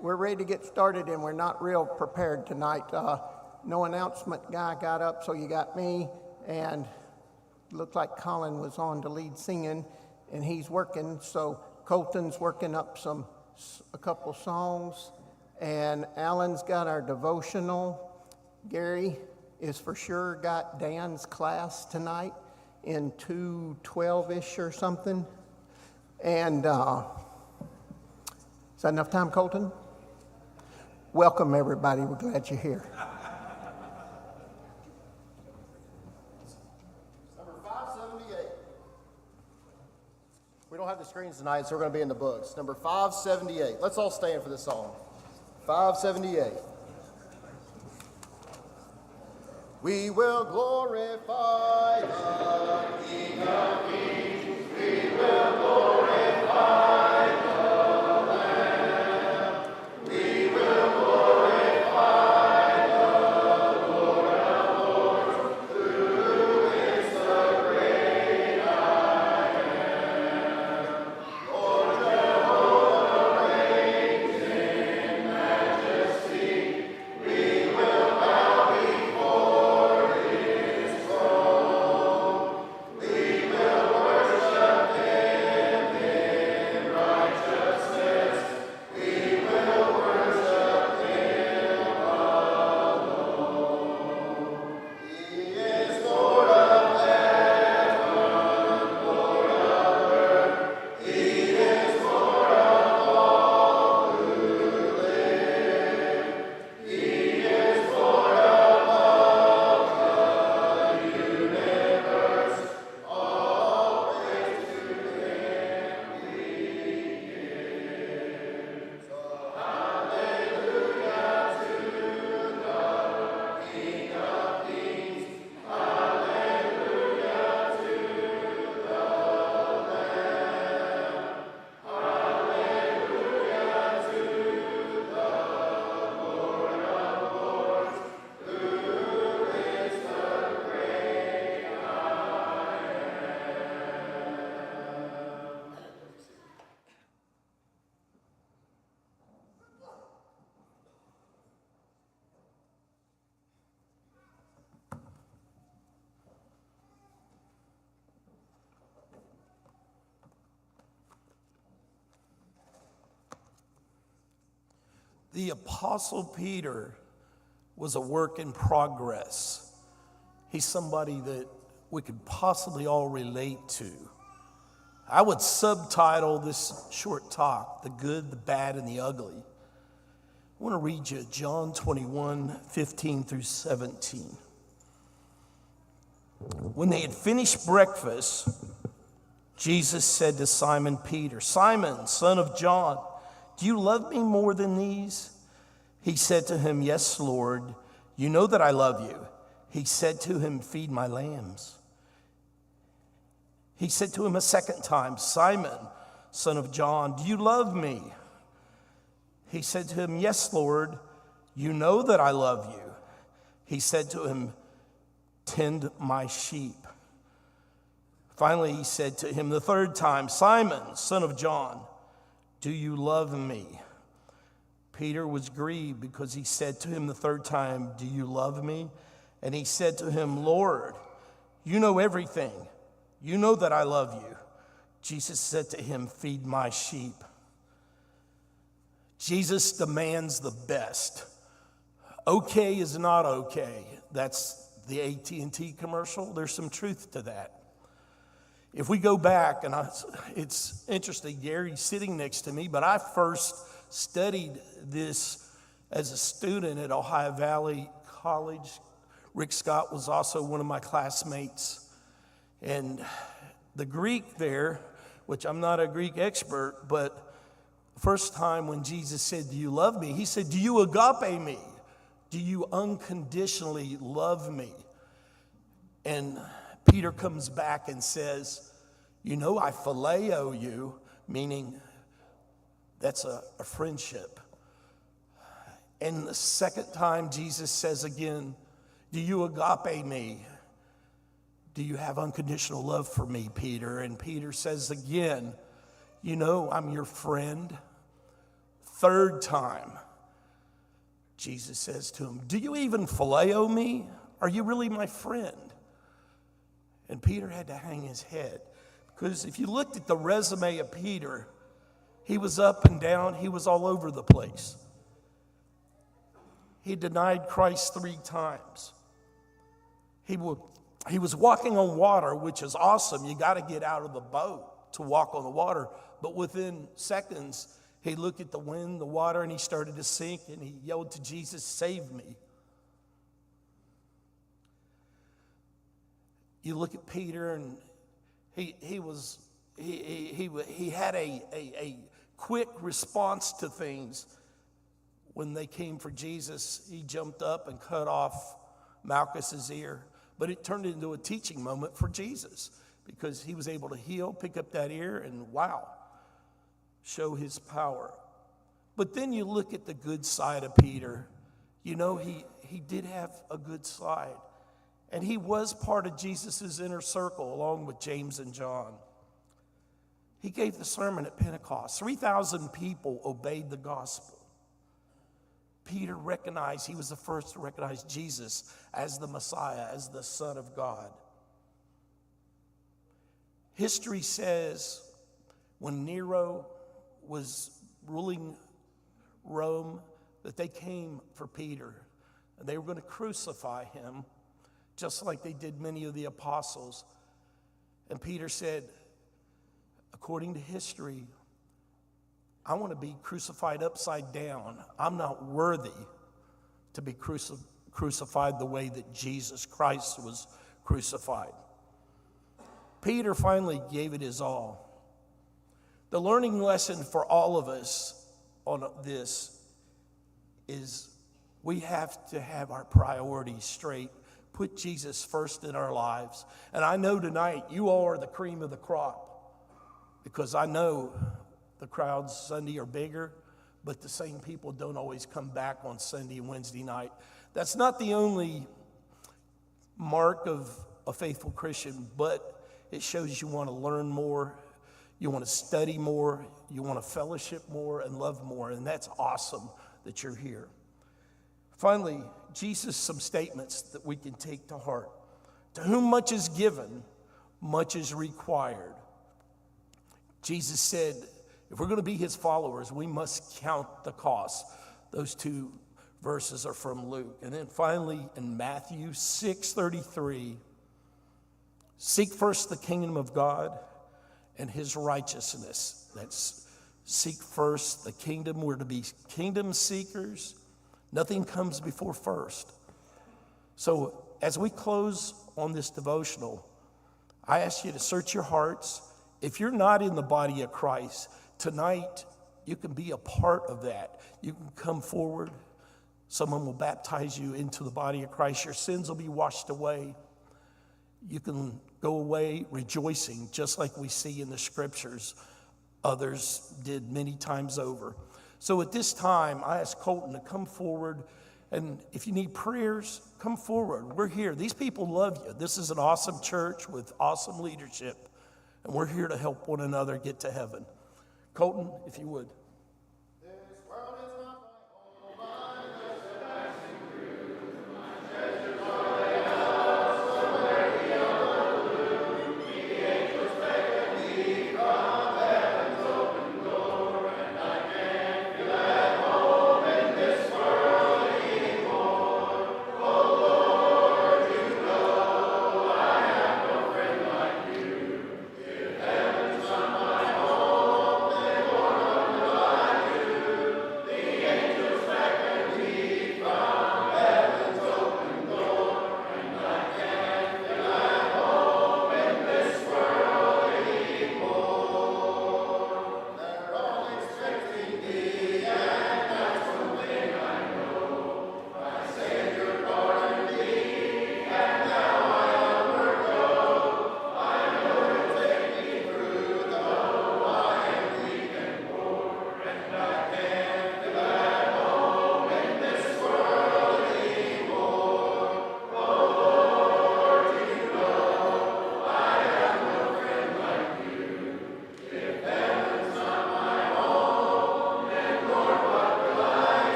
We're ready to get started, and we're not real prepared tonight. No announcement guy got up, so you got me, and looked like Colin was on to lead singing, and he's working, so Colton's working up a couple songs, and Alan's got our devotional. Gary is for sure got Dan's class tonight in 2:12-ish or something, and is that enough time, Colton? Welcome, everybody. We're glad you're here. Number 578. We don't have the screens tonight, so we're going to be in the books. Number 578. Let's all stand for this song. 578. We will glorify the King of Kings. We will glorify The Apostle Peter was a work in progress. He's somebody that we could possibly all relate to. I would subtitle this short talk, The Good, the Bad, and the Ugly. I want to read you John 21:15 through 17. When they had finished breakfast, Jesus said to Simon Peter, "Simon, son of John, do you love me more than these?" He said to him, "Yes, Lord, you know that I love you." He said to him, "Feed my lambs." He said to him a second time, "Simon, son of John, do you love me?" He said to him, "Yes, Lord, you know that I love you." He said to him, "Tend my sheep." Finally, he said to him the third time, "Simon, son of John, do you love me?" Peter was grieved because he said to him the third time, "Do you love me?" And he said to him, "Lord, you know everything. You know that I love you." Jesus said to him, "Feed my sheep." Jesus demands the best. Okay is not okay. That's the AT&T commercial. There's some truth to that. If we go back, and it's interesting, Gary's sitting next to me, but I first studied this as a student at Ohio Valley College. Rick Scott was also one of my classmates. And the Greek there, which I'm not a Greek expert, but the first time when Jesus said, "Do you love me?" he said, "Do you agape me? Do you unconditionally love me?" And Peter comes back and says, "You know, I phileo you," meaning that's a friendship. And the second time Jesus says again, "Do you agape me? Do you have unconditional love for me, Peter?" And Peter says again, "You know, I'm your friend. Third time, Jesus says to him, do you even phileo me? Are you really my friend? And Peter had to hang his head, because if you looked at the resume of Peter, he was up and down, he was all over the place. He denied Christ 3 times. He was walking on water, which is awesome. You got to get out of the boat to walk on the water. But within seconds, he looked at the wind, the water, and he started to sink, and he yelled to Jesus, save me. You look at Peter, and he had a quick response to things. When they came for Jesus, he jumped up and cut off Malchus's ear. But it turned into a teaching moment for Jesus, because he was able to heal, pick up that ear, and wow, show his power. But then you look at the good side of Peter. You know, he did have a good side. And he was part of Jesus' inner circle, along with James and John. He gave the sermon at Pentecost. 3,000 people obeyed the gospel. Peter recognized, he was the first to recognize Jesus as the Messiah, as the Son of God. History says when Nero was ruling Rome, that they came for Peter, and they were going to crucify him, just like they did many of the apostles. And Peter said, according to history, I want to be crucified upside down. I'm not worthy to be crucified the way that Jesus Christ was crucified. Peter finally gave it his all. The learning lesson for all of us on this is we have to have our priorities straight, put Jesus first in our lives. And I know tonight you all are the cream of the crop, because I know the crowds Sunday are bigger, but the same people don't always come back on Sunday and Wednesday night. That's not the only mark of a faithful Christian, but it shows you want to learn more, you want to study more, you want to fellowship more and love more, and that's awesome that you're here. Finally, Jesus, some statements that we can take to heart. To whom much is given, much is required. Jesus said, if we're going to be his followers, we must count the cost. Those 2 verses are from Luke. And then finally, in Matthew 6:33, seek first the kingdom of God and his righteousness. That's seek first the kingdom. We're to be kingdom seekers. Nothing comes before first. So as we close on this devotional, I ask you to search your hearts. If you're not in the body of Christ, tonight you can be a part of that. You can come forward. Someone will baptize you into the body of Christ. Your sins will be washed away. You can go away rejoicing, just like we see in the scriptures others did many times over. So at this time, I ask Colton to come forward, and if you need prayers, come forward. We're here. These people love you. This is an awesome church with awesome leadership, and we're here to help one another get to heaven. Colton, if you would.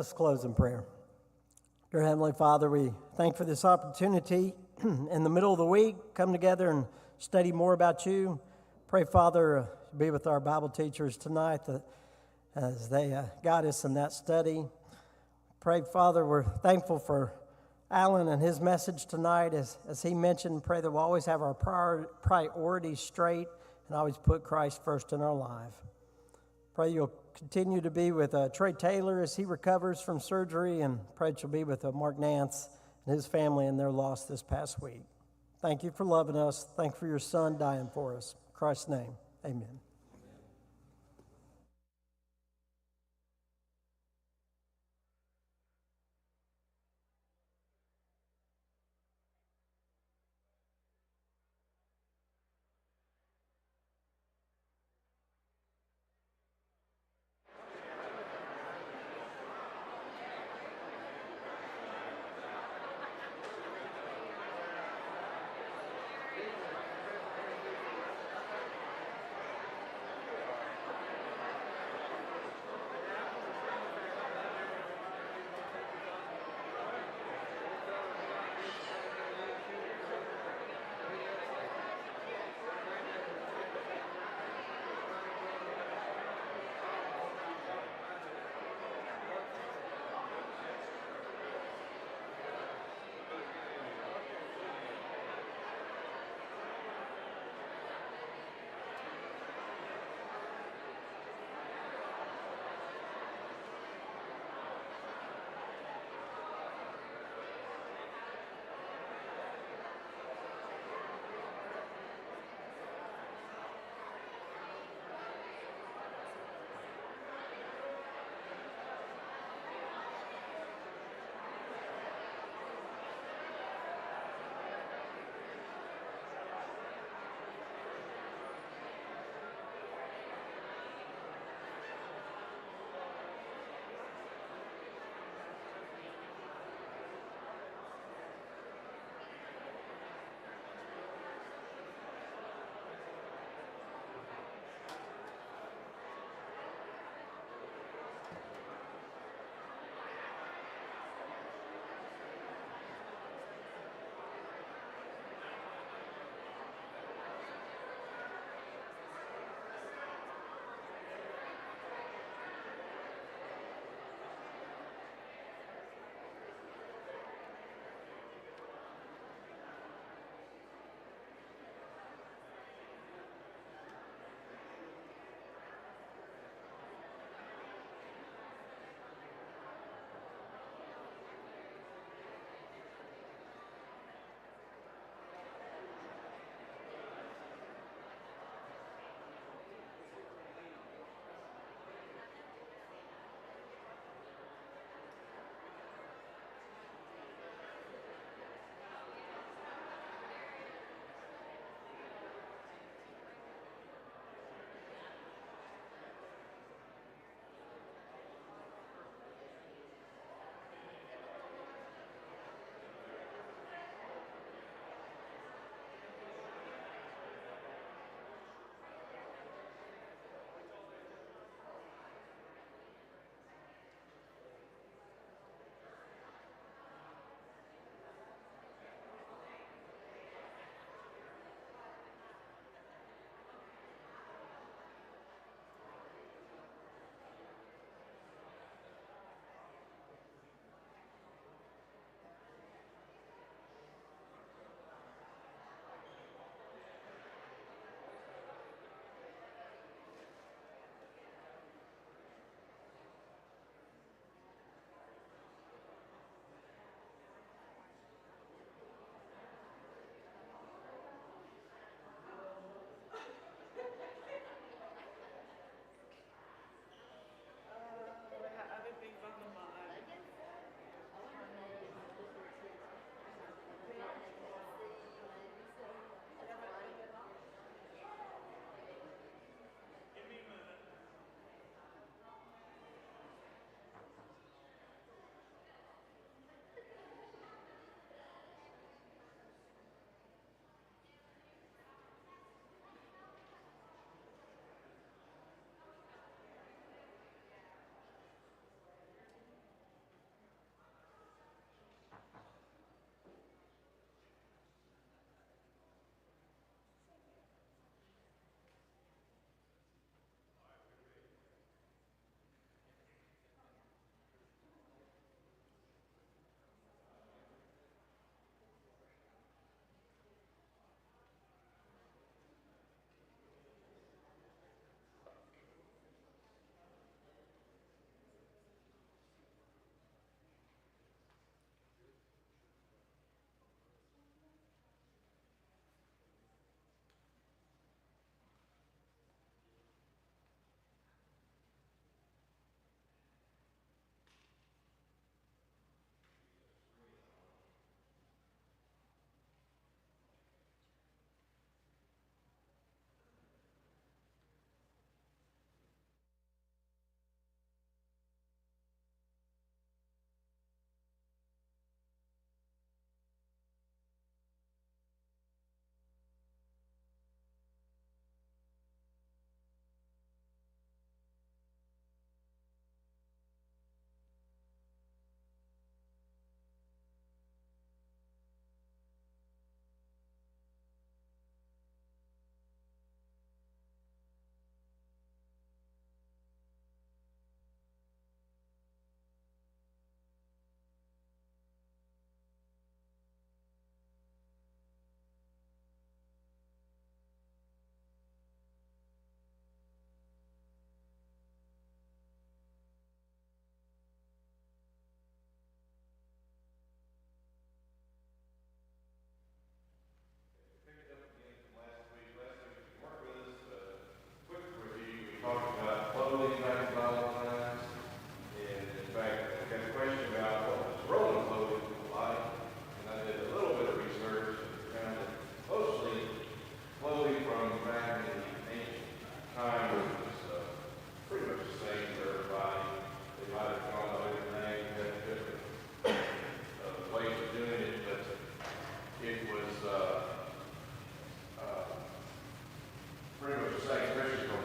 Let's close in prayer. Dear Heavenly Father, we thank you for this opportunity in the middle of the week, come together and study more about you. Pray, Father, be with our Bible teachers tonight as they guide us in that study. Pray, Father, we're thankful for Alan and his message tonight. As he mentioned, pray that we'll always have our priorities straight and always put Christ first in our life. Pray you'll continue to be with Trey Taylor as he recovers from surgery, and pray that you'll be with Mark Nance and his family in their loss this past week. Thank you for loving us. Thank you for your son dying for us. In Christ's name, amen.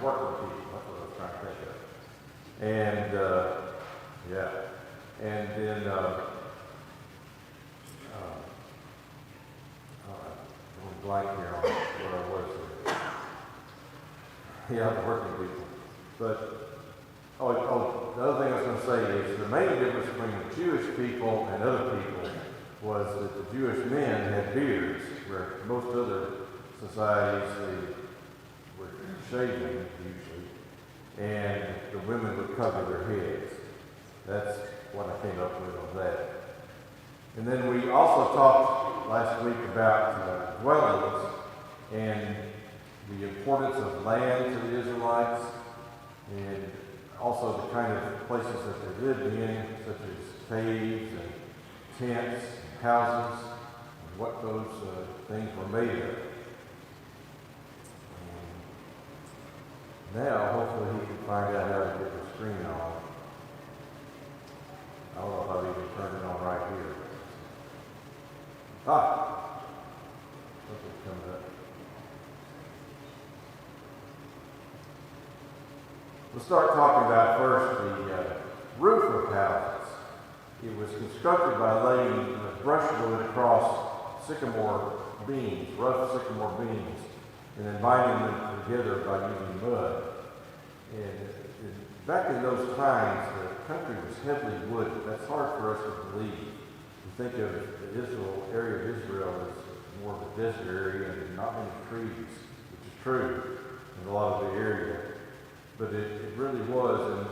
working people. That's what I was trying to think of. And yeah, and then I'm blank here on where I was. Yeah, the working people. But the other thing I was going to say is the main difference between the Jewish people and other people was that the Jewish men had beards, where most other societies they were shaven usually, and the women would cover their heads. That's what I came up with on that. And then we also talked last week about dwellings and the importance of land to the Israelites, and also the kind of places that they lived in, such as caves and tents and houses, and what those things were made of. And now, hopefully, he can find out how to get the screen on. I don't know if I've even turned it on right here. Something's coming up. We'll start talking about first the roof of houses. It was constructed by laying brushwood across sycamore beams, rough sycamore beams, and then binding them together by using mud. And back in those times, the country was heavily wooded. That's hard for us to believe. You think of the area of Israel as more of a desert area and not many trees, which is true in a lot of the area. But it really was, and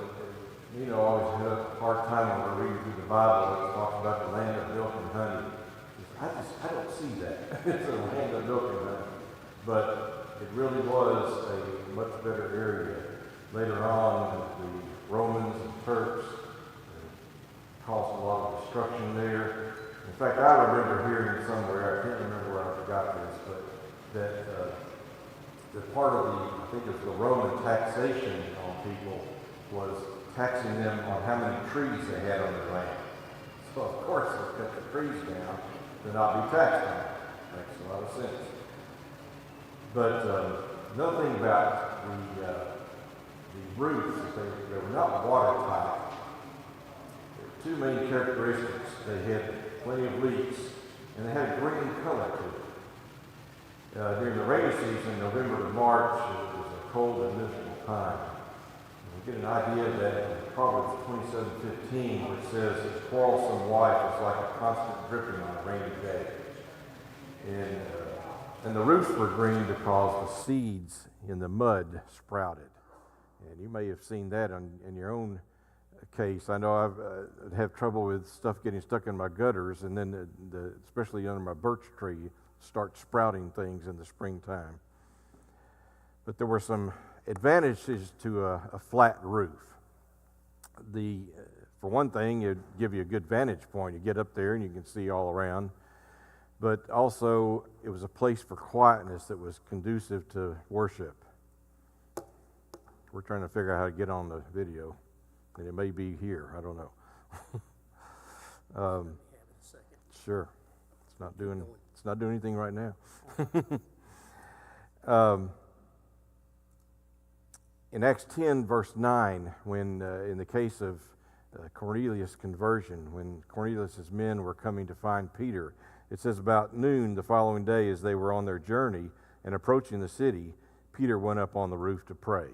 you know, I always had a hard time when we're reading through the Bible and it talks about the land of milk and honey. I don't see that. It's a land of milk and honey. But it really was a much better area. Later on, the Romans and Turks caused a lot of destruction there. In fact, I remember hearing somewhere, I can't remember where I forgot this, but that part of the, I think it was the Roman taxation on people was taxing them on how many trees they had on their land. So of course they'll cut the trees down to not be taxed on it. Makes a lot of sense. But another thing about the roofs is they were not watertight. There were two main characteristics. They had plenty of leaks and they had a green color to them. During the rainy season, November to March, it was a cold and miserable time. And we get an idea of that in Proverbs 27:15, which says, "His quarrelsome wife is like a constant dripping on a rainy day." And the roofs were green because the seeds in the mud sprouted. And you may have seen that in your own case. I know I've have trouble with stuff getting stuck in my gutters, and then especially under my birch tree, start sprouting things in the springtime. But there were some advantages to a flat roof. For one thing, it'd give you a good vantage point. You get up there and you can see all around. But also, it was a place for quietness that was conducive to worship. We're trying to figure out how to get on the video, and it may be here. I don't know. Sure, it's not doing anything right now. In Acts 10, verse 9, when in the case of Cornelius' conversion, when Cornelius' men were coming to find Peter, it says about noon the following day, as they were on their journey and approaching the city, Peter went up on the roof to pray.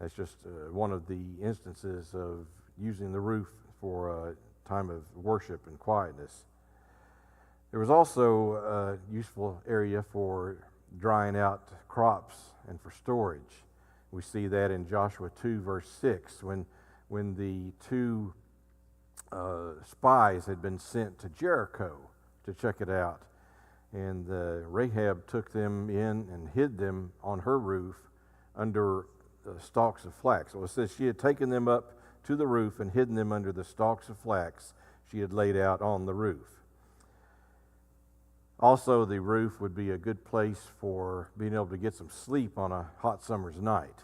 That's just one of the instances of using the roof for a time of worship and quietness. There was also a useful area for drying out crops and for storage. We see that in Joshua 2, verse 6, when the two spies had been sent to Jericho to check it out. And Rahab took them in and hid them on her roof under stalks of flax. So it says she had taken them up to the roof and hidden them under the stalks of flax she had laid out on the roof. Also, the roof would be a good place for being able to get some sleep on a hot summer's night.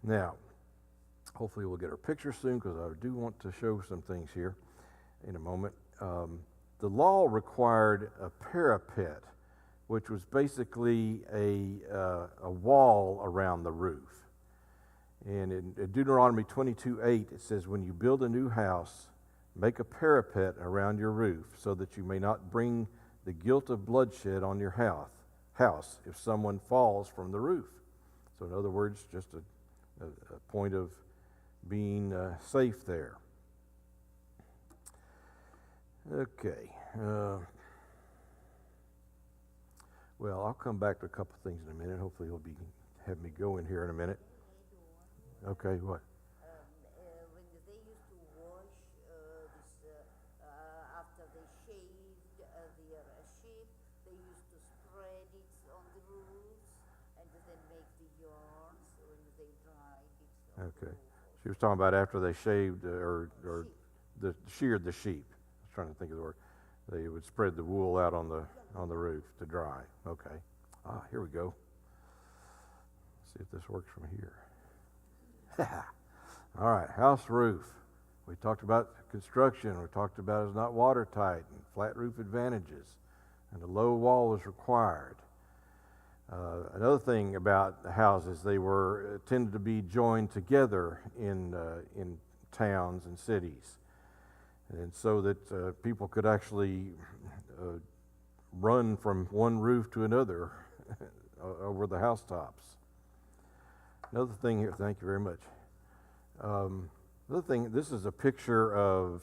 Now, hopefully we'll get our picture soon, because I do want to show some things here in a moment. The law required a parapet which was basically a wall around the roof. And in Deuteronomy 22:8, it says, when you build a new house, make a parapet around your roof so that you may not bring the guilt of bloodshed on your house if someone falls from the roof. So in other words, just a point of being safe there. Okay. Well, I'll come back to a couple things in a minute. Hopefully you'll have me go in here in a minute. Okay, what? When they used to wash after they shaved their sheep, they used to spread it on the roofs and then make the yarns when they dried it. Okay. She was talking about after they shaved or sheared the sheep. I was trying to think of the word. They would spread the wool out on the roof to dry. Okay. Here we go. Let's see if this works from here. All right, house roof. We talked about construction. We talked about it's not watertight and flat roof advantages, and a low wall was required. Another thing about the houses, they were tended to be joined together in towns and cities, and so that people could actually run from one roof to another over the housetops. Another thing here, thank you very much. Another thing, this is a picture of,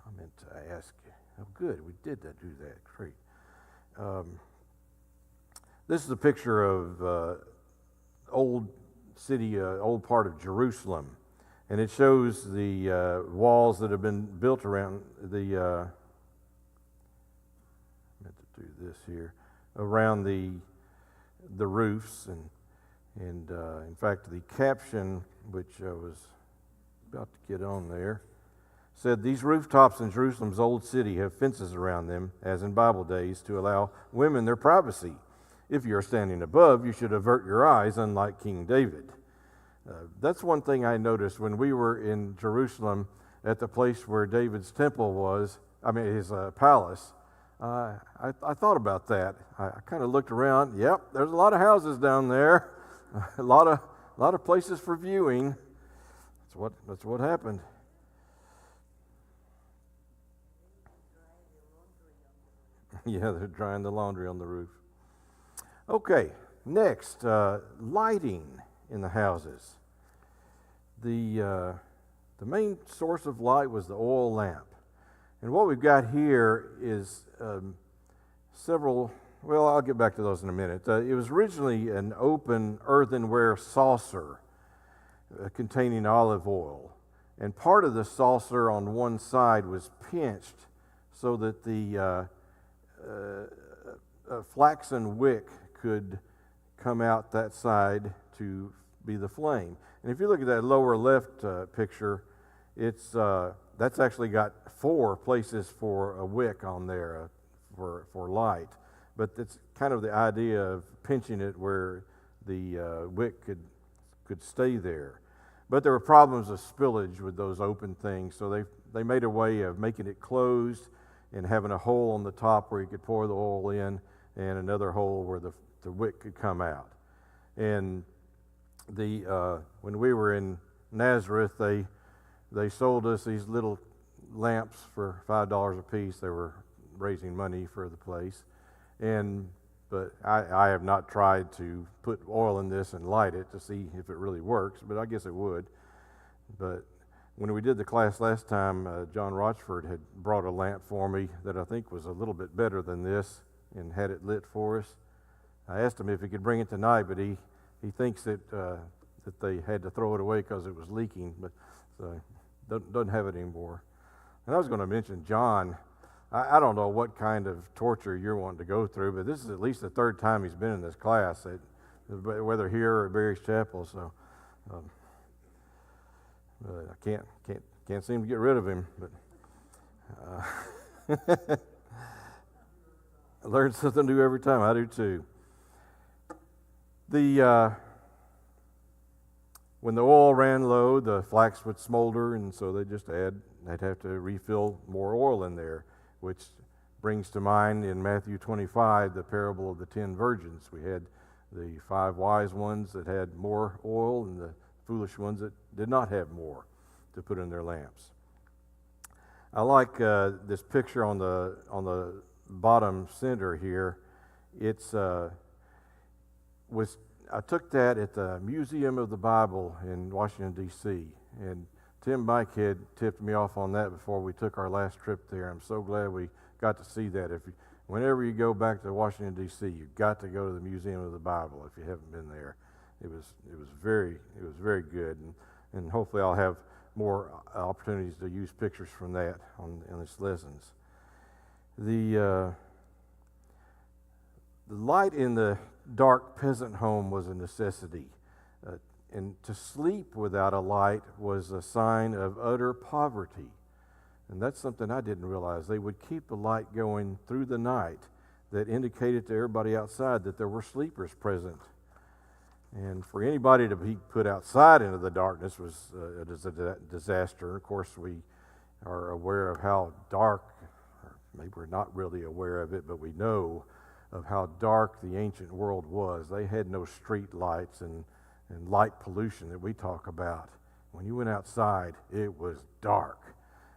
I meant to ask you. Oh, good, we did do that, great. This is a picture of old part of Jerusalem, and it shows the walls that have been built around the, I meant to do this here, around the roofs, and in fact, the caption, which I was about to get on there, said, these rooftops in Jerusalem's old city have fences around them, as in Bible days, to allow women their privacy. If you are standing above, you should avert your eyes, unlike King David. That's one thing I noticed when we were in Jerusalem at the place where David's temple was, his palace. I thought about that. I kind of looked around. Yep, there's a lot of houses down there. A lot of places for viewing. That's what happened. Yeah, they're drying the laundry on the roof. Okay, next, lighting in the houses. The main source of light was the oil lamp, and what we've got here is several. Well, I'll get back to those in a minute. It was originally an open earthenware saucer containing olive oil. And part of the saucer on one side was pinched so that the flaxen wick could come out that side to be the flame. And if you look at that lower left picture, that's actually got 4 places for a wick on there for light. But it's kind of the idea of pinching it where the wick could stay there. But there were problems of spillage with those open things, so they made a way of making it closed and having a hole on the top where you could pour the oil in, and another hole where the wick could come out. And when we were in Nazareth, they sold us these little lamps for $5 a piece. They were raising money for the place. But I have not tried to put oil in this and light it to see if it really works, but I guess it would. But when we did the class last time, John Rochford had brought a lamp for me that I think was a little bit better than this and had it lit for us. I asked him if he could bring it tonight, but he thinks that they had to throw it away because it was leaking, but so doesn't have it anymore. And I was going to mention John. I don't know what kind of torture you're wanting to go through, but this is at least the 3rd time he's been in this class, whether here or at Barry's Chapel. So I can't seem to get rid of him. But I learn something new every time. I do too. When the oil ran low, the flax would smolder, and so they'd have to refill more oil in there, which brings to mind in Matthew 25 the parable of the 10 virgins. We had the 5 wise ones that had more oil and the foolish ones that did not have more to put in their lamps. I like this picture on the bottom center here. It's I took that at the Museum of the Bible in Washington, D.C., and Tim Mike had tipped me off on that before we took our last trip there. I'm so glad we got to see that. Whenever you go back to Washington, D.C., you've got to go to the Museum of the Bible if you haven't been there. It was very good, and hopefully I'll have more opportunities to use pictures from that in these lessons. The light in the dark peasant home was a necessity. And to sleep without a light was a sign of utter poverty. And that's something I didn't realize. They would keep the light going through the night that indicated to everybody outside that there were sleepers present. And for anybody to be put outside into the darkness was a disaster. Of course, we are aware of how dark, or maybe we're not really aware of it, but we know of how dark the ancient world was. They had no street lights and light pollution that we talk about. When you went outside, it was dark.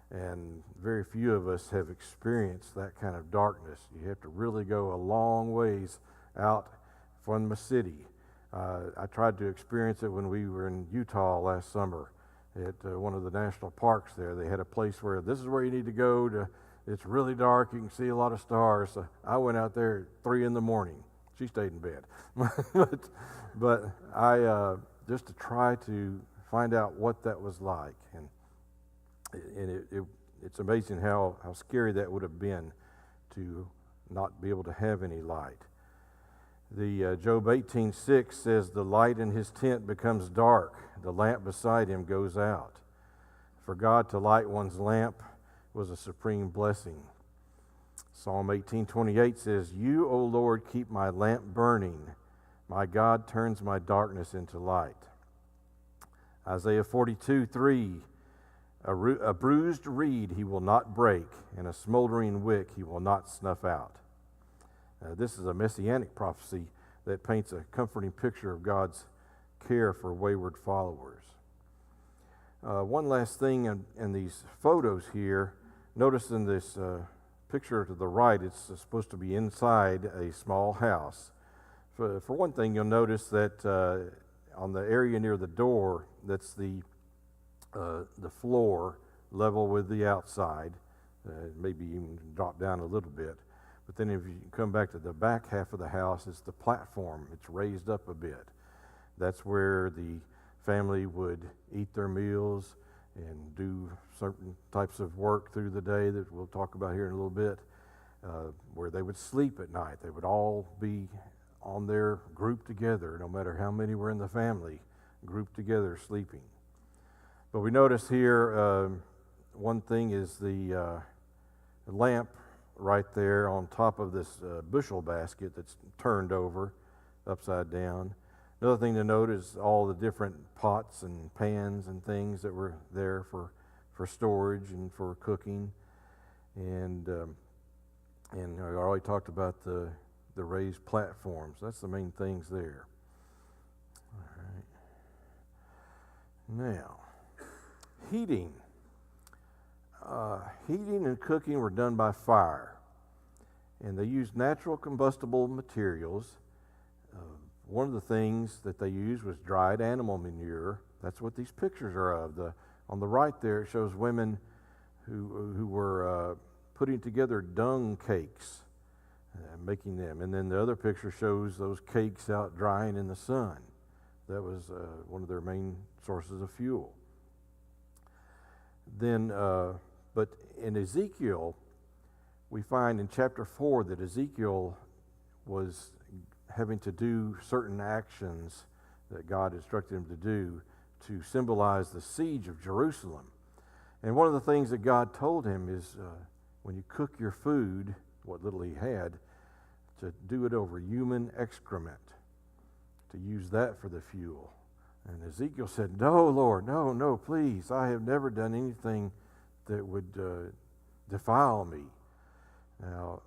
And very few of us have experienced that kind of darkness. You have to really go a long ways out from the city. I tried to experience it when we were in Utah last summer at one of the national parks there. They had a place where this is where you need to go to. It's really dark. You can see a lot of stars. So I went out there at 3 a.m. She stayed in bed. but I just to try to find out what that was like. And it's amazing how scary that would have been to not be able to have any light. The Job 18:6 says, "The light in his tent becomes dark. The lamp beside him goes out." For God to light one's lamp was a supreme blessing. Psalm 18:28 says, "You, O Lord, keep my lamp burning. My God turns my darkness into light." Isaiah 42:3, a bruised reed he will not break, and a smoldering wick he will not snuff out. This is a messianic prophecy that paints a comforting picture of God's care for wayward followers. One last thing in these photos here. Notice in this picture to the right, it's supposed to be inside a small house. For one thing, you'll notice that on the area near the door, that's the floor level with the outside. Maybe even drop down a little bit. But then if you come back to the back half of the house, it's the platform. It's raised up a bit. That's where the family would eat their meals and do certain types of work through the day that we'll talk about here in a little bit, where they would sleep at night. They would all be on their group together, no matter how many were in the family, grouped together sleeping. But we notice here, one thing is the lamp right there on top of this bushel basket that's turned over upside down. Another thing to note is all the different pots and pans and things that were there for storage and for cooking. And I already talked about the raised platforms. That's the main things there. All right. Now, heating. Heating and cooking were done by fire, and they used natural combustible materials. One of the things that they used was dried animal manure. That's what these pictures are of. On the right there, it shows women who were putting together dung cakes, making them. And then the other picture shows those cakes out drying in the sun. That was one of their main sources of fuel. Then, but in Ezekiel, we find in chapter 4 that Ezekiel was having to do certain actions that God instructed him to do to symbolize the siege of Jerusalem. And one of the things that God told him is when you cook your food, what little he had, to do it over human excrement, to use that for the fuel. And Ezekiel said, "No, Lord, no, please. I have never done anything that would defile me." Now,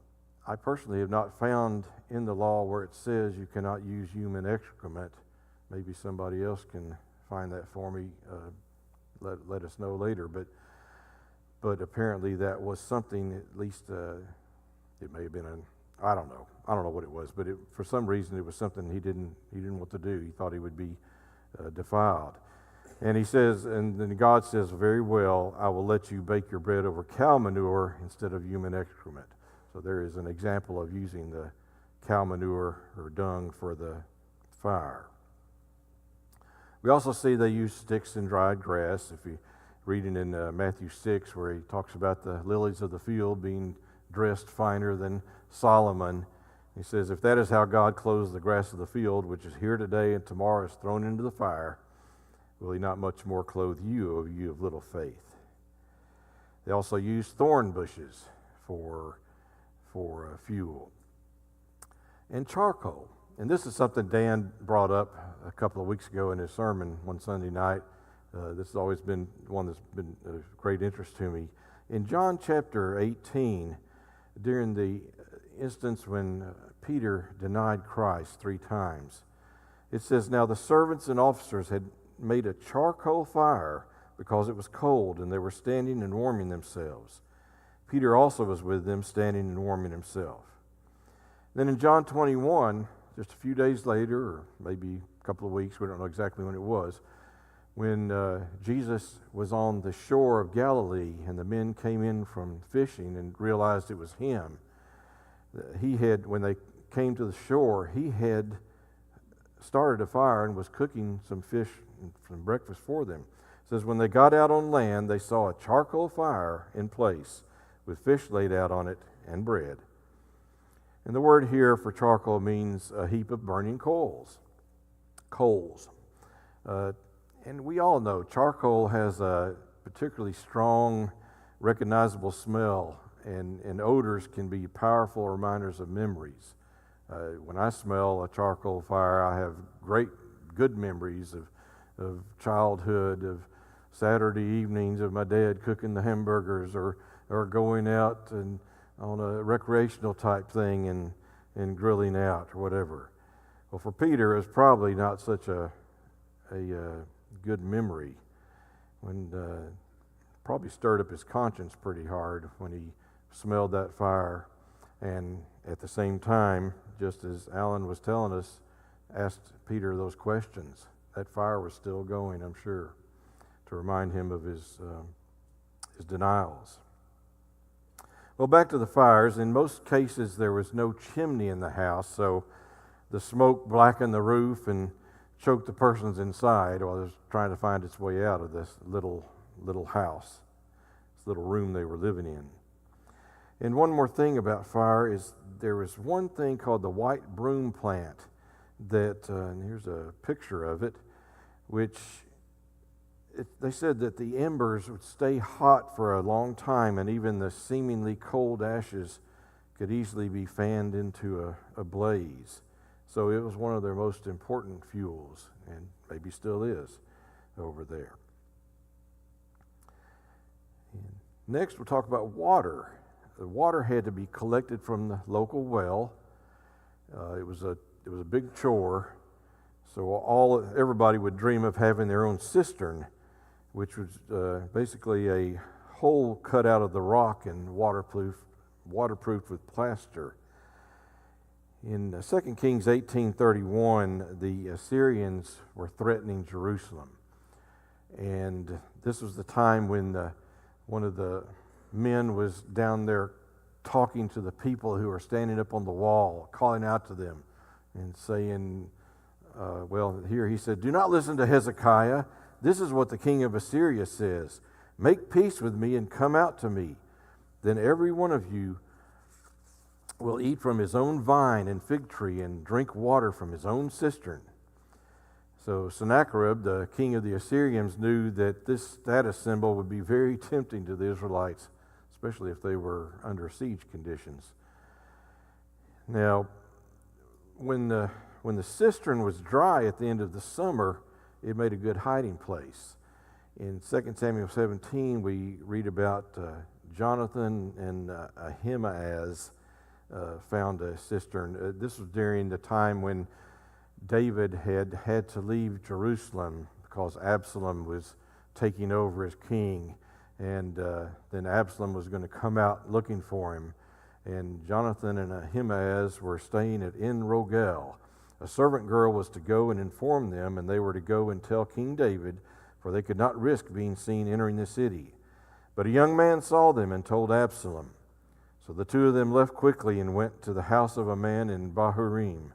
I personally have not found in the law where it says you cannot use human excrement. Maybe somebody else can find that for me. Let us know later. But apparently that was something, at least it may have been I don't know what it was, but for some reason it was something he didn't want to do. He thought he would be defiled. And he says, and then God says, very well, I will let you bake your bread over cow manure instead of human excrement. So there is an example of using the cow manure or dung for the fire. We also see they use sticks and dried grass. If you reading in Matthew 6, where he talks about the lilies of the field being dressed finer than Solomon, he says, if that is how God clothes the grass of the field, which is here today and tomorrow is thrown into the fire, will he not much more clothe you, O you of little faith? They also use thorn bushes for fuel. And charcoal. And this is something Dan brought up a couple of weeks ago in his sermon one Sunday night. This has always been one that's been of great interest to me. In John chapter 18, during the instance when Peter denied Christ 3 times, it says, now the servants and officers had made a charcoal fire because it was cold, and they were standing and warming themselves. Peter also was with them, standing and warming himself. Then in John 21, just a few days later, or maybe a couple of weeks, we don't know exactly when it was, when Jesus was on the shore of Galilee and the men came in from fishing and realized it was him, when they came to the shore, he had started a fire and was cooking some fish and some breakfast for them. It says, when they got out on land, they saw a charcoal fire in place with fish laid out on it and bread. And the word here for charcoal means a heap of burning coals. And we all know charcoal has a particularly strong, recognizable smell, and odors can be powerful reminders of memories. When I smell a charcoal fire, I have good memories of childhood, of Saturday evenings, of my dad cooking the hamburgers, or going out and on a recreational type thing and grilling out or whatever. Well, for Peter, it's probably not such a good memory. When probably stirred up his conscience pretty hard when he smelled that fire, and at the same time, just as Alan was telling us, asked Peter those questions. That fire was still going, I'm sure, to remind him of his denials. Well, back to the fires. In most cases, there was no chimney in the house, so the smoke blackened the roof and choked the persons inside while it was trying to find its way out of this little house, this little room they were living in. And one more thing about fire is there was one thing called the white broom plant that, and here's a picture of it, which they said that the embers would stay hot for a long time, and even the seemingly cold ashes could easily be fanned into a blaze. So it was one of their most important fuels, and maybe still is over there. And next, we'll talk about water. The water had to be collected from the local well. It was a big chore, so everybody would dream of having their own cistern, which was basically a hole cut out of the rock and waterproofed with plaster. In 2 Kings 18:31, the Assyrians were threatening Jerusalem. And this was the time when one of the men was down there talking to the people who were standing up on the wall, calling out to them and saying, here he said, do not listen to Hezekiah. This is what the king of Assyria says. Make peace with me and come out to me. Then every one of you will eat from his own vine and fig tree and drink water from his own cistern. So Sennacherib, the king of the Assyrians, knew that this status symbol would be very tempting to the Israelites, especially if they were under siege conditions. Now, when the cistern was dry at the end of the summer, it made a good hiding place. In 2 Samuel 17, we read about Jonathan and Ahimaaz found a cistern. This was during the time when David had to leave Jerusalem because Absalom was taking over as king, and then Absalom was going to come out looking for him. And Jonathan and Ahimaaz were staying at En Rogel. A servant girl was to go and inform them, and they were to go and tell King David, for they could not risk being seen entering the city. But a young man saw them and told Absalom. So the two of them left quickly and went to the house of a man in Bahurim.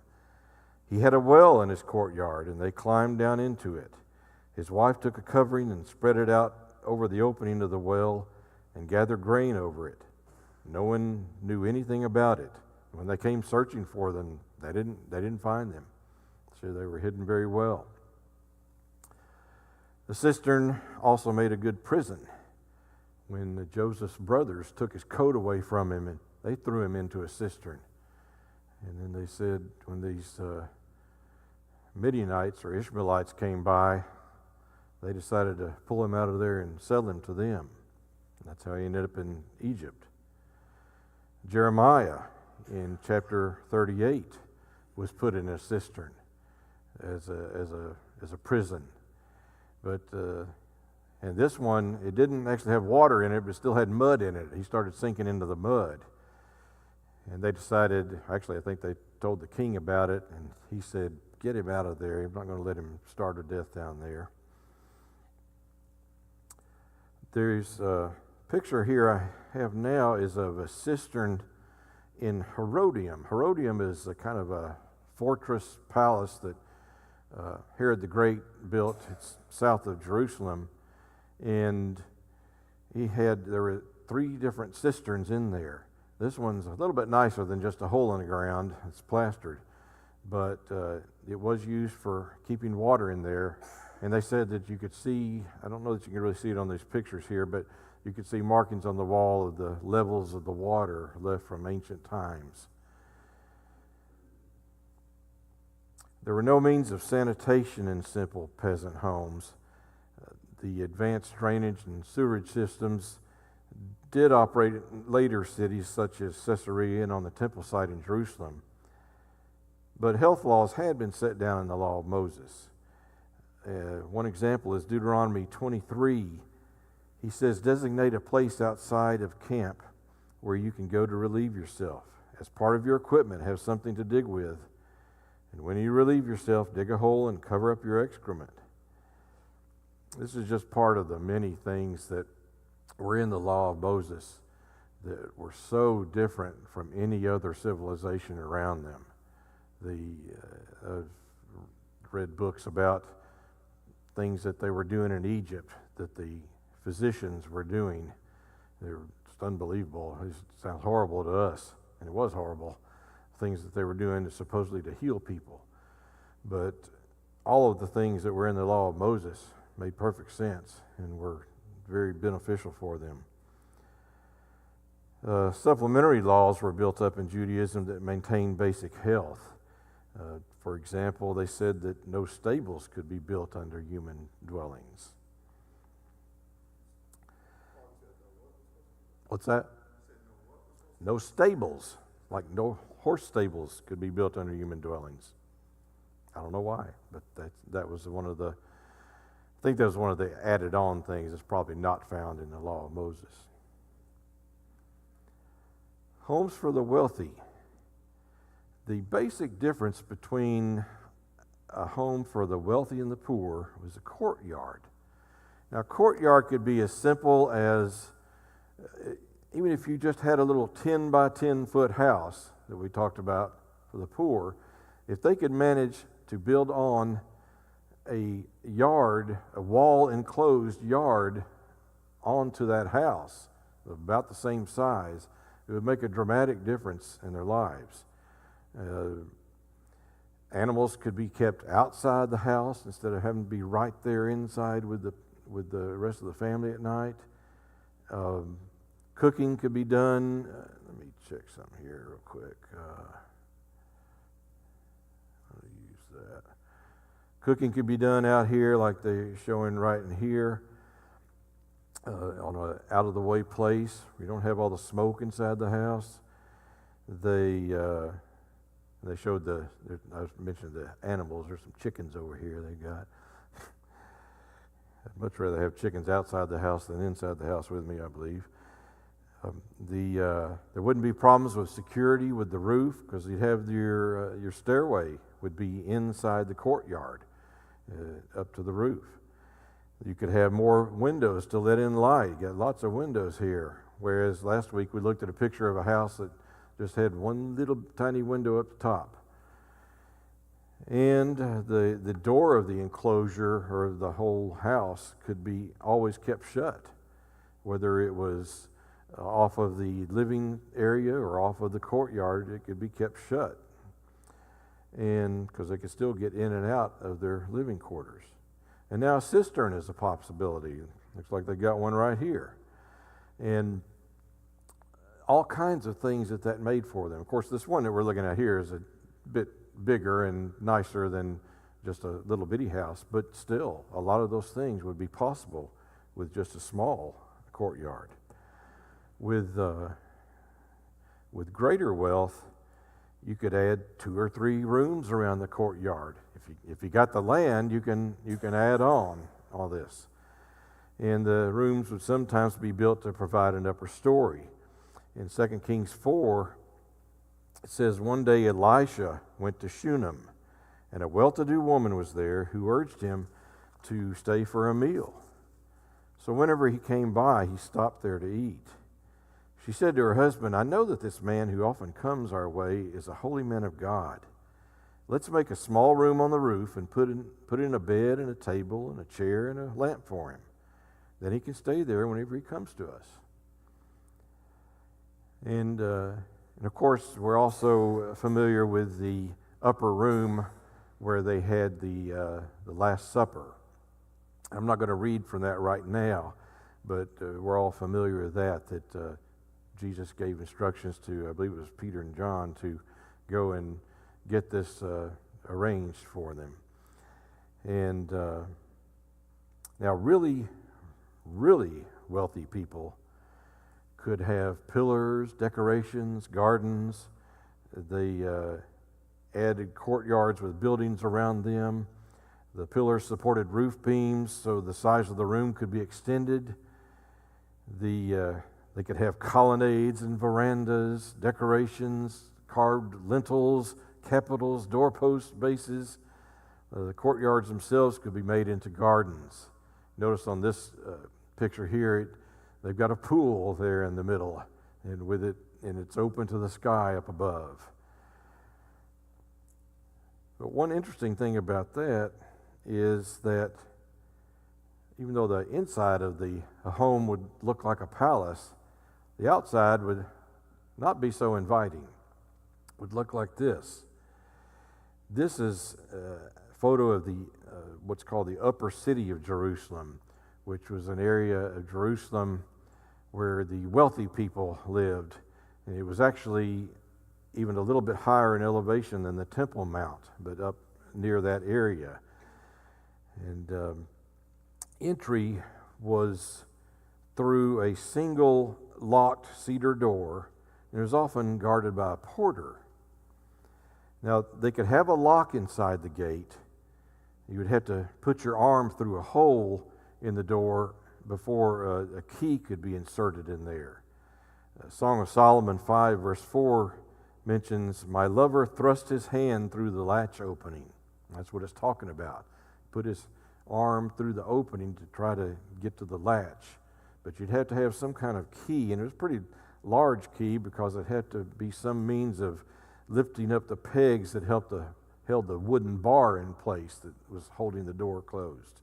He had a well in his courtyard, and they climbed down into it. His wife took a covering and spread it out over the opening of the well and gathered grain over it. No one knew anything about it. When they came searching for them, they didn't find them. So they were hidden very well. The cistern also made a good prison. When Joseph's brothers took his coat away from him, and they threw him into a cistern. And then they said, when these Midianites or Ishmaelites came by, they decided to pull him out of there and sell him to them. And that's how he ended up in Egypt. Jeremiah, in chapter 38, was put in a cistern as a prison. But and this one, it didn't actually have water in it, but it still had mud in it. He started sinking into the mud. And they decided, actually I think they told the king about it, and he said, get him out of there. I'm not going to let him starve to death down there. There's a picture here I have now is of a cistern in Herodium. Herodium is a kind of a fortress palace that Herod the Great built. It's south of Jerusalem. And there were 3 different cisterns in there. This one's a little bit nicer than just a hole in the ground. It's plastered. But it was used for keeping water in there. And they said that you could see, I don't know that you can really see it on these pictures here, but you could see markings on the wall of the levels of the water left from ancient times. There were no means of sanitation in simple peasant homes. The advanced drainage and sewerage systems did operate in later cities such as Caesarea and on the temple site in Jerusalem. But health laws had been set down in the law of Moses. One example is Deuteronomy 23. He says, designate a place outside of camp where you can go to relieve yourself. As part of your equipment, have something to dig with. And when you relieve yourself, dig a hole and cover up your excrement. This is just part of the many things that were in the law of Moses that were so different from any other civilization around them. I've read books about things that they were doing in Egypt that the physicians were doing. They're just unbelievable. It sounds horrible to us, and it was horrible. Things that they were doing supposedly to heal people. But all of the things that were in the law of Moses made perfect sense and were very beneficial for them. Supplementary laws were built up in Judaism that maintained basic health. For example, they said that no stables could be built under human dwellings. What's that? No stables, like no horse stables could be built under human dwellings. I don't know why, but that was one of the, I think that was one of the added on things that's probably not found in the law of Moses. Homes for the wealthy. The basic difference between a home for the wealthy and the poor was a courtyard. Now, a courtyard could be as simple as, even if you just had a little 10 by 10 foot house that we talked about for the poor, if they could manage to build on a yard, a wall enclosed yard onto that house of about the same size, it would make a dramatic difference in their lives. Animals could be kept outside the house instead of having to be right there inside with the rest of the family at night. Cooking could be done. Let me check something here real quick. I'll use that. Cooking could be done out here like they're showing right in here. on an out-of-the-way place. We don't have all the smoke inside the house. They showed I mentioned the animals. There's some chickens over here they got. I'd much rather have chickens outside the house than inside the house with me, I believe. There wouldn't be problems with security with the roof, because you'd have your stairway would be inside the courtyard up to the roof. You could have more windows to let in light. You got lots of windows here. Whereas last week we looked at a picture of a house that just had one little tiny window up the top. And the door of the enclosure or the whole house could be always kept shut, whether it was off of the living area or off of the courtyard. It could be kept shut, and because they could still get in and out of their living quarters. And now a cistern is a possibility. Looks like they got one right here, and all kinds of things that made for them. Of course, this one that we're looking at here is a bit bigger and nicer than just a little bitty house, but still, a lot of those things would be possible with just a small courtyard. With greater wealth, you could add 2 or 3 rooms around the courtyard. If you got the land, you can add on all this. And the rooms would sometimes be built to provide an upper story. In 2 Kings 4, it says, one day Elisha went to Shunem, and a well-to-do woman was there who urged him to stay for a meal. So whenever he came by, he stopped there to eat. She said to her husband, I know that this man who often comes our way is a holy man of God. Let's make a small room on the roof and put in a bed and a table and a chair and a lamp for him. Then he can stay there whenever he comes to us. And of course, we're also familiar with the upper room where they had the Last Supper. I'm not going to read from that right now, but we're all familiar with that Jesus gave instructions to, I believe it was Peter and John, to go and get this arranged for them. And now really, really wealthy people could have pillars, decorations, gardens. They added courtyards with buildings around them. The pillars supported roof beams, so the size of the room could be extended. They could have colonnades and verandas, decorations, carved lintels, capitals, doorpost bases. The courtyards themselves could be made into gardens. Notice on this picture here, they've got a pool there in the middle, and it's open to the sky up above. But one interesting thing about that is that even though the inside of a home would look like a palace, the outside would not be so inviting. It would look like this. This is a photo of what's called the upper city of Jerusalem, which was an area of Jerusalem where the wealthy people lived. And it was actually even a little bit higher in elevation than the Temple Mount, but up near that area. And entry was through a single locked cedar door, and it was often guarded by a porter. Now, they could have a lock inside the gate. You would have to put your arm through a hole in the door before a key could be inserted in there. Song of Solomon 5, verse 4 mentions, my lover thrust his hand through the latch opening. That's what it's talking about. Put his arm through the opening to try to get to the latch. But you'd have to have some kind of key, and it was a pretty large key because it had to be some means of lifting up the pegs that held the wooden bar in place that was holding the door closed.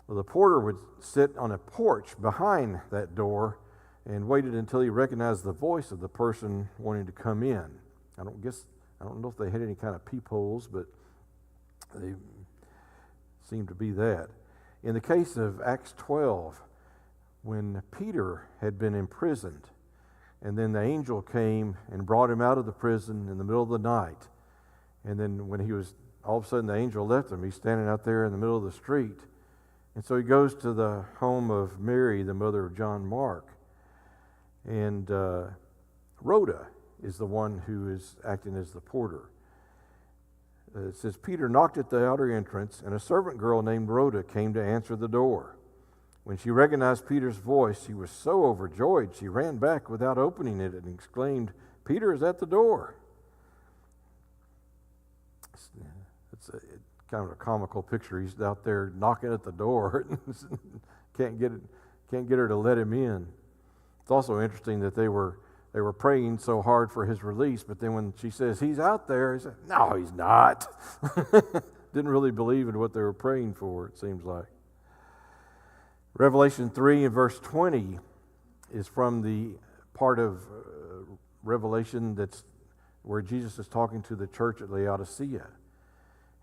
Well, the porter would sit on a porch behind that door and waited until he recognized the voice of the person wanting to come in. I don't know if they had any kind of peepholes, but they seemed to be that. In the case of Acts 12, when Peter had been imprisoned, and then the angel came and brought him out of the prison in the middle of the night, and then when all of a sudden the angel left him, he's standing out there in the middle of the street, And so he goes to the home of Mary, the mother of John Mark. And Rhoda is the one who is acting as the porter. It says, Peter knocked at the outer entrance, and a servant girl named Rhoda came to answer the door. When she recognized Peter's voice, she was so overjoyed, she ran back without opening it and exclaimed, Peter is at the door. It's kind of a comical picture. He's out there knocking at the door. can't get her to let him in. It's also interesting that they were praying so hard for his release, but then when she says he's out there, he said, no, he's not. Didn't really believe in what they were praying for, it seems like. Revelation 3 and verse 20 is from the part of Revelation that's where Jesus is talking to the church at Laodicea.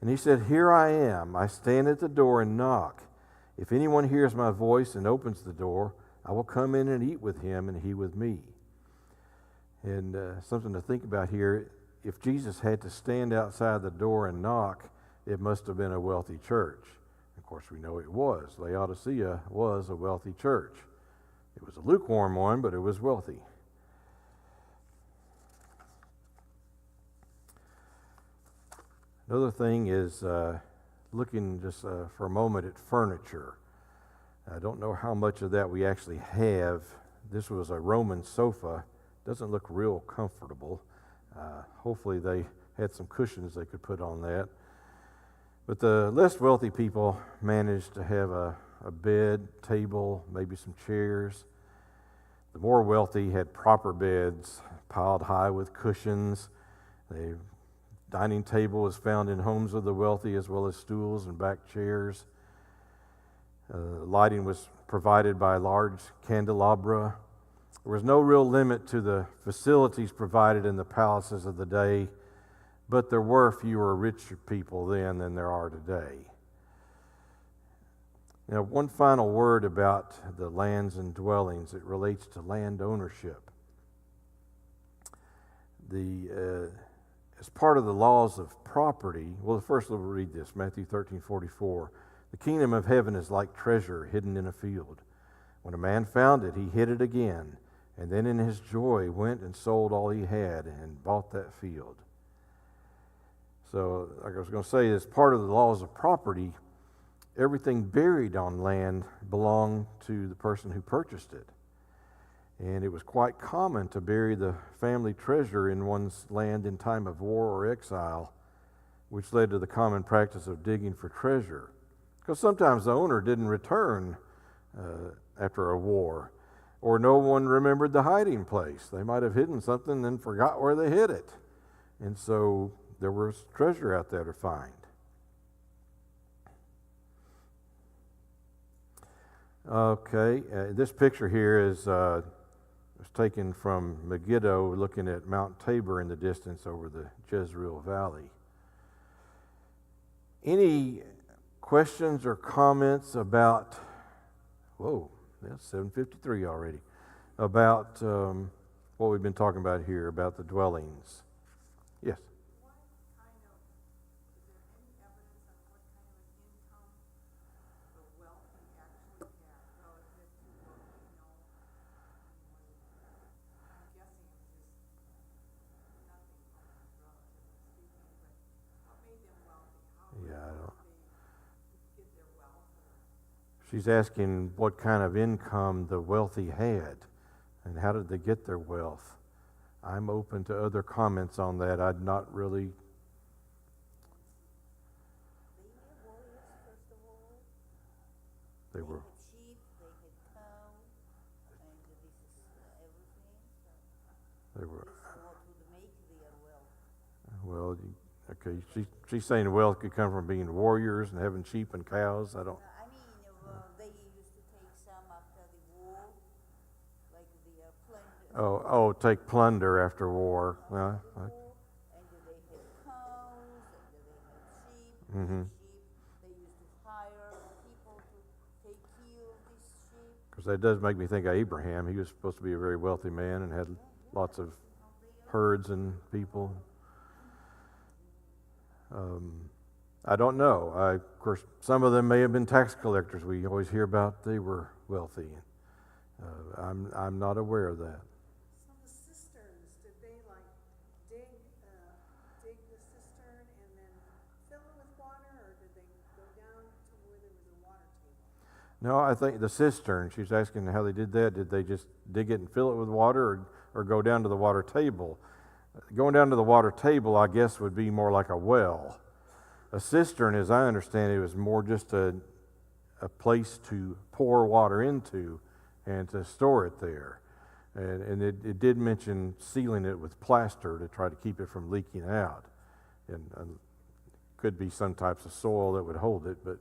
And he said, here I am, I stand at the door and knock. If anyone hears my voice and opens the door, I will come in and eat with him and he with me. And something to think about here, if Jesus had to stand outside the door and knock, it must have been a wealthy church. Of course, we know it was. Laodicea was a wealthy church. It was a lukewarm one, but it was wealthy. Another thing is looking just for a moment at furniture. I don't know how much of that we actually have. This was a Roman sofa. Doesn't look real comfortable. Hopefully they had some cushions they could put on that. But the less wealthy people managed to have a bed, table, maybe some chairs. The more wealthy had proper beds piled high with cushions. The dining table was found in homes of the wealthy, as well as stools and back chairs. Lighting was provided by large candelabra. There was no real limit to the facilities provided in the palaces of the day, but there were fewer richer people then than there are today. Now, one final word about the lands and dwellings. It relates to land ownership. As part of the laws of property, well, first we'll read this, Matthew 13:44. The kingdom of heaven is like treasure hidden in a field. When a man found it, he hid it again, and then in his joy went and sold all he had and bought that field. So, like I was going to say, as part of the laws of property, everything buried on land belonged to the person who purchased it. And it was quite common to bury the family treasure in one's land in time of war or exile, which led to the common practice of digging for treasure. Because sometimes the owner didn't return after a war, or no one remembered the hiding place. They might have hidden something and then forgot where they hid it. And so there was treasure out there to find. Okay, this picture here is was taken from Megiddo, looking at Mount Tabor in the distance over the Jezreel Valley. Any questions or comments about, whoa, that's 7:53 already, about what we've been talking about here, about the dwellings? Yes? She's asking what kind of income the wealthy had and how did they get their wealth. I'm open to other comments on that. I'd not really. They were. Sheep, they had cows, and this is everything. They were. This is what would make their wealth. Well, okay. She's saying wealth could come from being warriors and having sheep and cows. I don't. I mean, they used to take some after the war, like the plunder. Oh, take plunder after war. And they had cows, and they had sheep. Mm-hmm. They used to hire people to take care of these sheep. Because that does make me think of Abraham. He was supposed to be a very wealthy man and had lots of herds and people. I don't know. Of course, some of them may have been tax collectors. We always hear about they were wealthy. I'm not aware of that. So the cisterns, did they like dig the cistern and then fill it with water, or did they go down to where there was a water table? No, I think the cistern, she's asking how they did that. Did they just dig it and fill it with water, or go down to the water table? Going down to the water table, I guess, would be more like a well. A cistern, as I understand it, was more just a place to pour water into and to store it there. And it did mention sealing it with plaster to try to keep it from leaking out. And could be some types of soil that would hold it, but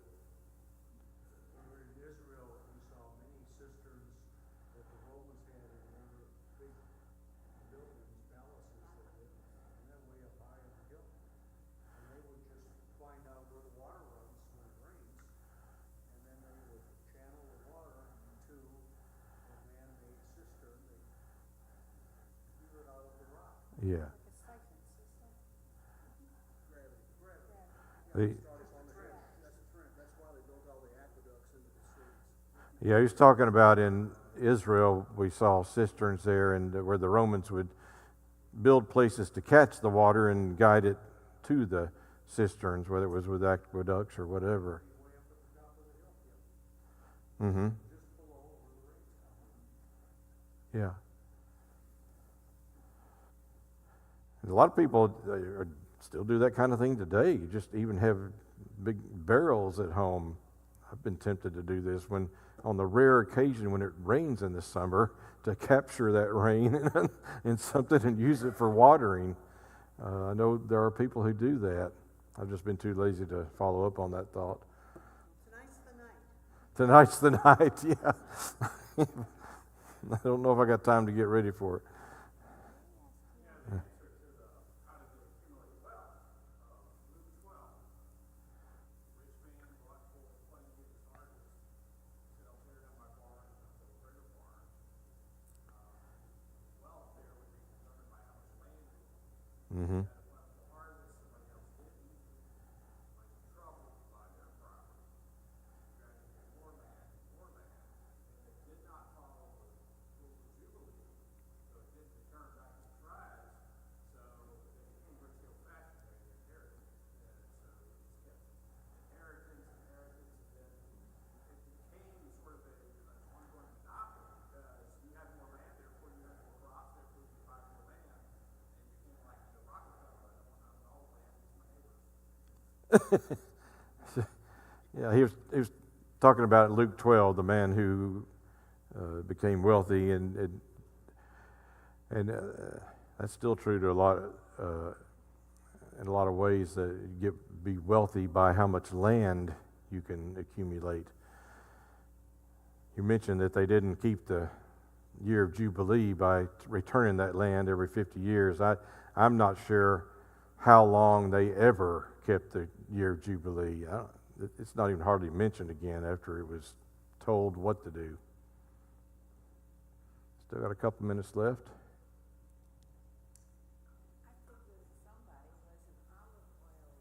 Over in Israel, we saw many cisterns that the Romans had in their big buildings, palaces that they, and then way up high in the hill. And they would just find out where the water runs when it rains, and then they would channel the water to a man-made cistern. They clear it out of the rock. yeah. Like a siphon system? Gravity. The- Starts on the hill. That's a trend. That's why they built all the aqueducts into the cities. Yeah, he was talking about in Israel, we saw cisterns there, and where the Romans would build places to catch the water and guide it to the cisterns, whether it was with aqueducts or whatever. Mm-hmm. Yeah. And a lot of people still do that kind of thing today. You just even have big barrels at home. I've been tempted to do this when, on the rare occasion when it rains in the summer, to capture that rain in something and use it for watering. I know there are people who do that. I've just been too lazy to follow up on that thought. Tonight's the night. Tonight's the night, yeah. I don't know if I got time to get ready for it. Mm-hmm. Yeah, he was talking about Luke 12, the man who became wealthy, and that's still true to a lot in a lot of ways. That you be wealthy by how much land you can accumulate. You mentioned that they didn't keep the year of Jubilee by returning that land every 50 years. I'm not sure how long they ever kept the year of Jubilee. It's not even hardly mentioned again after it was told what to do. Still got a couple minutes left. I figured somebody was an olive oil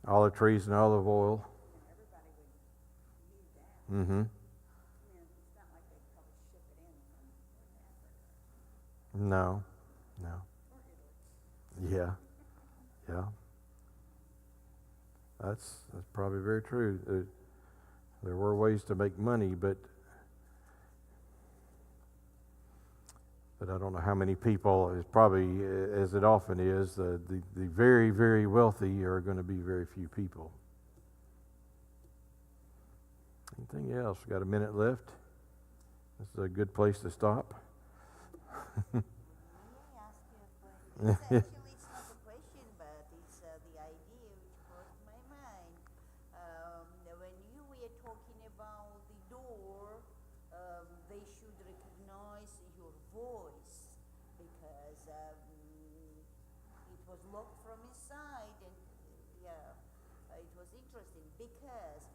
grower, Olive trees and olive oil. everybody would need that. Mm-hmm. It's not like they'd probably ship it in from No. Yeah. Yeah. That's probably very true. There were ways to make money, but I don't know how many people. Is probably, as it often is, the very, very wealthy are going to be very few people. Anything else? We got a minute left. This is a good place to stop. Let me ask you a question. Actually, it's not a question, but it's the idea which crossed my mind. When you were talking about the door, they should recognize your voice because it was locked from inside, and it was interesting because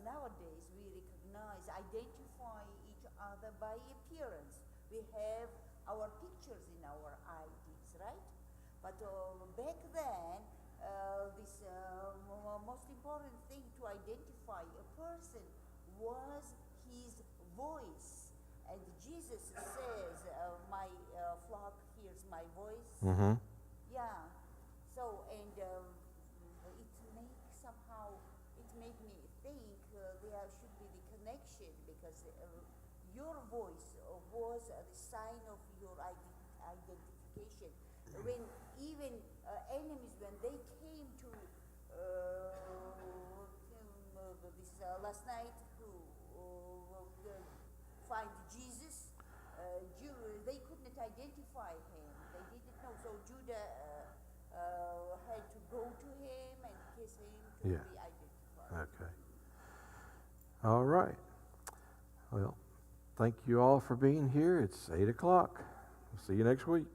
nowadays we identify each other by appearance. We have our pictures in our IDs, right? But back then, this most important thing to identify a person was his voice. And Jesus says, my flock hears my voice. Mm-hmm. Yeah. So, and it made me think there should be the connection, because your voice was the sign of your identification. When even enemies, when they came to this last night to find Jesus, they couldn't identify him. They didn't know. So Judah had to go to him and kiss him to Yeah. be identified. Okay. All right. Well, thank you all for being here. It's 8 o'clock. We'll see you next week.